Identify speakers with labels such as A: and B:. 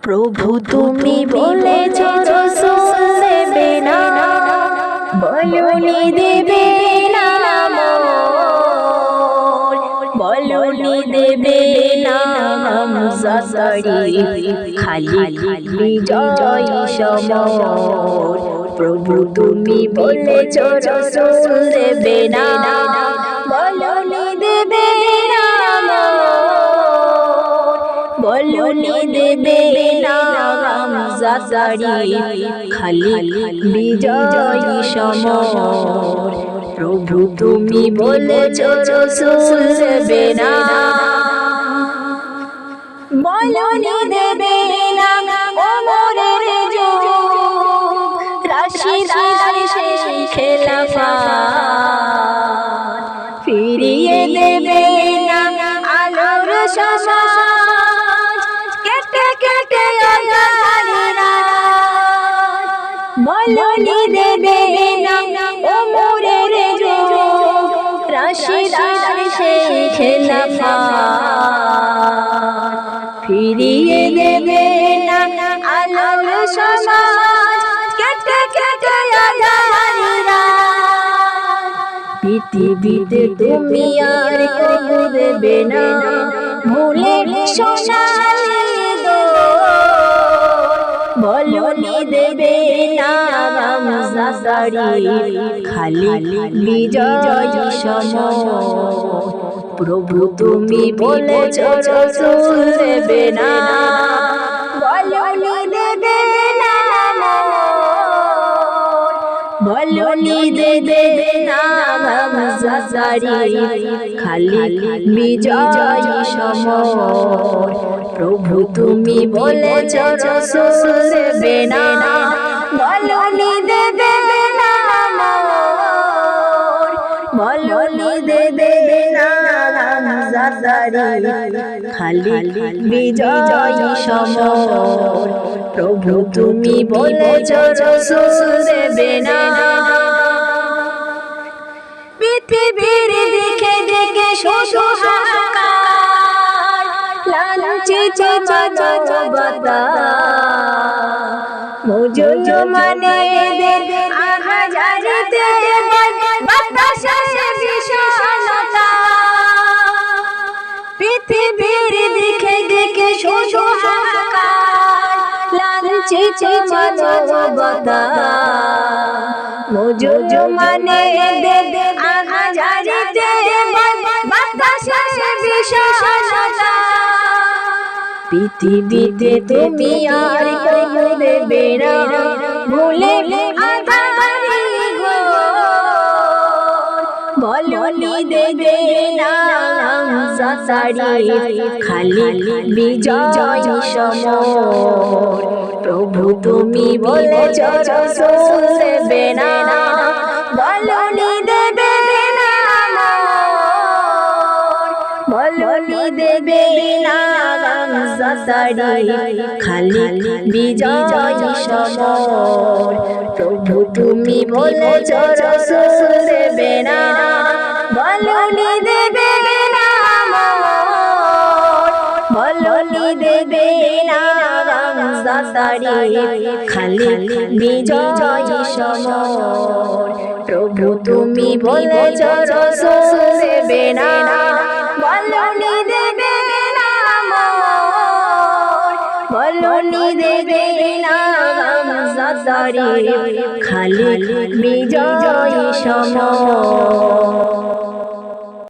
A: প্রভু তুমি বলেছো রাসূল দেবে না, বলনি দেবে না মোর, বলনি দেবে না হামজা শরীফ, খালি বিজয় সমর। প্রভু তুমি বলেছো রাসূল দেবে না, বলনি দেবে না মোর, বলনি দেবে না হামজা শরীফ, খালি বিজয় সমর। প্রভু তুমি বলেছো রাসূল দেবে না, বলনি দেবে না ওমরের যুগ, রাশিদার সেই খেলাফত, ফিরিয়ে দেবে না আলোর সমাজ, কেটে কেটে অন্ধকারের রাত। বলনি দেবে না ওমরের যুগ, রাশিদার সেই খেলাফত, ফিরিয়ে দেবে না আলোর সমাজ, কেটে কেটে অন্ধকারের রাত। পৃথিবীতে তুমি আর কবু দেবে না ভুলে সোনালি দোর, বলনি দেবে না হামজা শরীফ, খালি বিজয় সমর। প্রভু তুমি বলেছো রাসূল দেবে না, বলনি দেবে না মোর, বলনি দেবে না হামজা শরীফ, খালি বিজয় সমর। প্রভু তুমি বলেছো রাসূল দেবে না, বলনি দেবে না মোর, বলনি দেবে না হামজা শরীফ, খালি বিজয় সমর। প্রভু তুমি বলেছো রাসূল দেবে না। পৃথিবীর দিকে দিকে শুধু হাহাকার, লাঞ্ছিত মানবতা, মুসলমানদের আহাজারিতে বাতাসে বিষণ্ণতা। পৃথিবীর দিকে দিকে শুধু হাহাকার, লাঞ্ছিত মানবতা, মুসলমানদের আহাজারিতে বাতাসে বিষণ্ণতা। পৃথিবীতে তুমি আর কবু দেবে না ভুলে আঁধারি ঘোর, বলনি দেবে না হামজা শরীফ, খালি বিজয় সমর। প্রভু তুমি বলেছো রাসূল দেবে না, বলনি দেবে না মোর, বলনি দেবে না হামজা শরীফ, খালি বিজয় সমর। প্রভু তুমি বলেছো রাসূল দেবে না, বলনি দেবে না মোর, বলনি দেবে না হামজা শরীফ, খালি বিজয় সমর। প্রভু তুমি বলেছো রাসূল দেবে না, বলনি দেবে না মোর, বলনি দেবে না হামজা শরীফ, খালি বিজয় সমর।